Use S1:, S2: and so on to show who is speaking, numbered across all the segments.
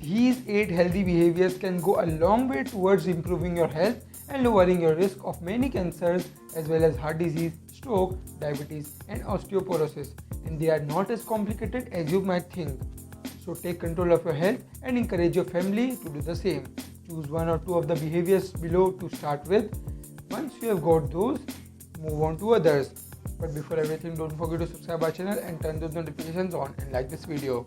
S1: These 8 healthy behaviors can go a long way towards improving your health and lowering your risk of many cancers as well as heart disease, stroke, diabetes, and osteoporosis. And they are not as complicated as you might think. So take control of your health and encourage your family to do the same. Choose one or two of the behaviors below to start with. Once you have got those, move on to others. But before everything, don't forget to subscribe our channel and turn those notifications on and like this video.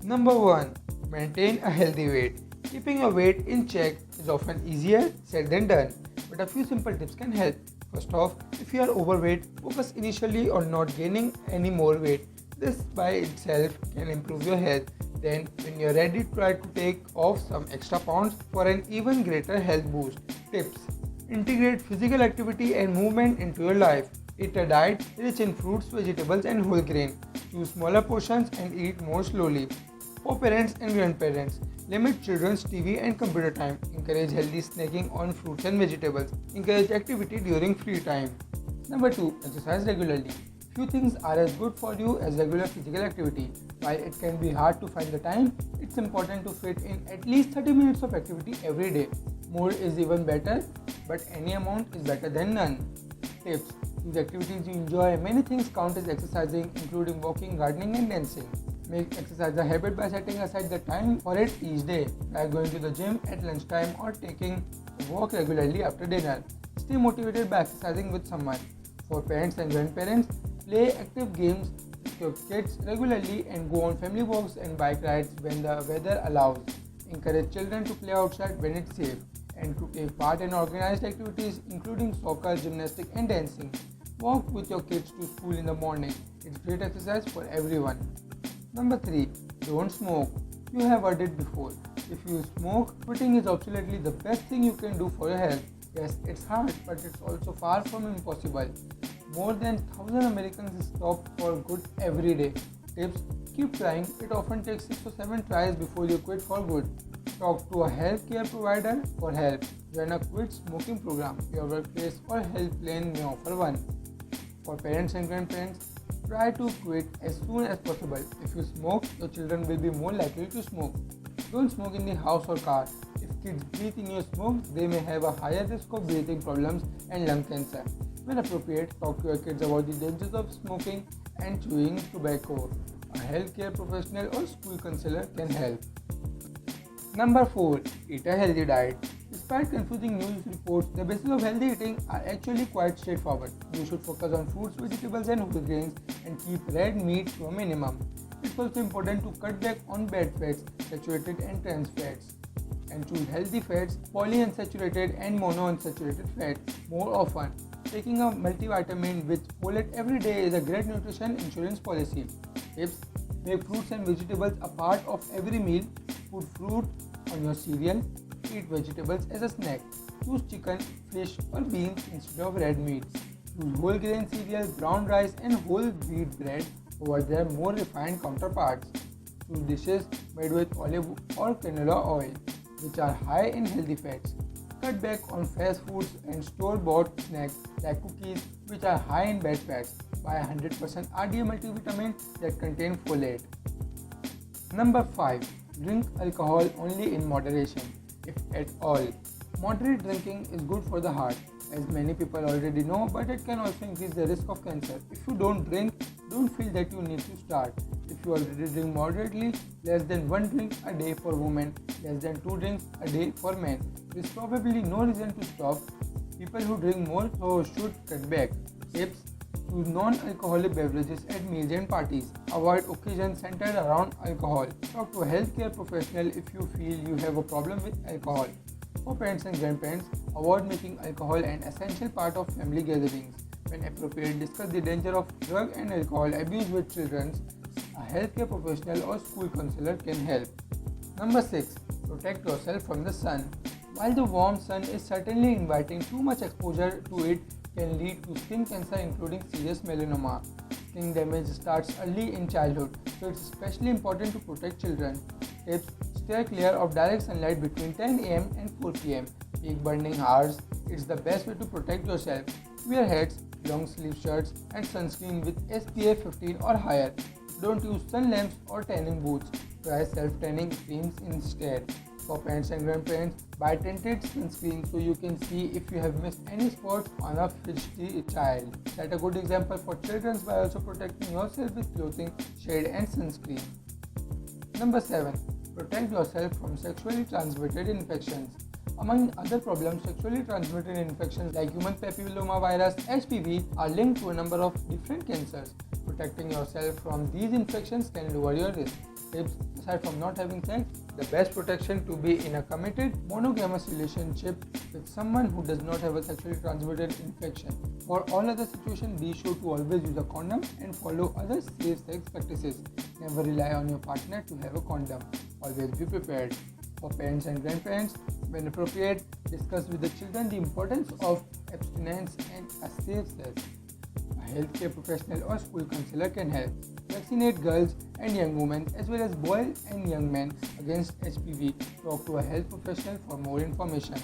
S1: Number 1. Maintain a healthy weight. Keeping your weight in check is often easier said than done, but a few simple tips can help. First off, if you are overweight, focus initially on not gaining any more weight. This by itself can improve your health. Then, when you're ready, try to take off some extra pounds for an even greater health boost. Tips: integrate physical activity and movement into your life. Eat a diet rich in fruits, vegetables, and whole grain. Choose smaller portions and eat more slowly. For parents and grandparents, limit children's TV and computer time. Encourage healthy snacking on fruits and vegetables. Encourage activity during free time. Number 2. Exercise regularly. Few things are as good for you as regular physical activity. While it can be hard to find the time, it's important to fit in at least 30 minutes of activity every day. More is even better, but any amount is better than none. Tips: these activities you enjoy. Many things count as exercising, including walking, gardening, and dancing. Make exercise a habit by setting aside the time for it each day, like going to the gym at lunchtime or taking a walk regularly after dinner. Stay motivated by exercising with someone. For parents and grandparents, play active games with your kids regularly and go on family walks and bike rides when the weather allows. Encourage children to play outside when it's safe and to take part in organized activities including soccer, gymnastics, and dancing. Walk with your kids to school in the morning. It's great exercise for everyone. Number 3. Don't smoke. You have heard it before. If you smoke, quitting is absolutely the best thing you can do for your health. Yes, it's hard, but it's also far from impossible. More than 1,000 Americans stop for good every day. Tips: keep trying. It often takes 6 or 7 tries before you quit for good. Talk to a healthcare provider for help. Join a quit smoking program. Your workplace or health plan may offer one. For parents and grandparents, try to quit as soon as possible. If you smoke, your children will be more likely to smoke. Don't smoke in the house or car. If kids breathe in your smoke, they may have a higher risk of breathing problems and lung cancer. When appropriate, talk to your kids about the dangers of smoking and chewing tobacco. A healthcare professional or school counselor can help. Number 4. Eat a healthy diet. Despite confusing news reports, the basis of healthy eating are actually quite straightforward. You should focus on fruits, vegetables, and whole grains and keep red meat to a minimum. It's also important to cut back on bad fats, saturated and trans fats, and choose healthy fats, polyunsaturated and monounsaturated fats more often. Taking a multivitamin with folate every day is a great nutrition insurance policy. Tips: make fruits and vegetables a part of every meal. Put fruit on your cereal. Eat vegetables as a snack. Choose chicken, fish, or beans instead of red meats. Use whole grain cereal, brown rice, and whole wheat bread over their more refined counterparts. Choose dishes made with olive or canola oil, which are high in healthy fats. Cut back on fast foods and store-bought snacks like cookies, which are high in bad fats. Buy 100% RDA multivitamin that contain folate. Number 5. Drink alcohol only in moderation, if at all. Moderate drinking is good for the heart, as many people already know, but it can also increase the risk of cancer. If you don't drink, don't feel that you need to start. If you already drink moderately, less than 1 drink a day for women, less than 2 drinks a day for men. There is probably no reason to stop. People who drink more so should cut back. Tips: choose non-alcoholic beverages at meals and parties. Avoid occasions centered around alcohol. Talk to a healthcare professional if you feel you have a problem with alcohol. For parents and grandparents, avoid making alcohol an essential part of family gatherings. When appropriate, discuss the danger of drug and alcohol abuse with children. A healthcare professional or school counselor can help. Number 6. Protect yourself from the sun. While the warm sun is certainly inviting, too much exposure to it can lead to skin cancer, including serious melanoma. Skin damage starts early in childhood, so it's especially important to protect children. Tips: stay clear of direct sunlight between 10 am and 4 pm. Peak burning hours, it's the best way to protect yourself. Wear hats, long sleeve shirts, and sunscreen with SPF 15 or higher. Don't use sun lamps or tanning boots. Try self-tanning creams instead. For parents and grandparents, buy tinted sunscreen so you can see if you have missed any spots on a fidgety child. Set a good example for children by also protecting yourself with clothing, shade and sunscreen. Number 7. Protect yourself from sexually transmitted infections. Among other problems, sexually transmitted infections like human papillomavirus (HPV) are linked to a number of different cancers. Protecting yourself from these infections can lower your risk. Tips: aside from not having sex, the best protection to be in a committed monogamous relationship with someone who does not have a sexually transmitted infection. For all other situations, be sure to always use a condom and follow other safe sex practices. Never rely on your partner to have a condom. Always be prepared. For parents and grandparents, when appropriate, discuss with the children the importance of abstinence and a safe sex. A healthcare professional or school counselor can help. Vaccinate girls and young women as well as boys and young men against HPV. Talk to a health professional for more information.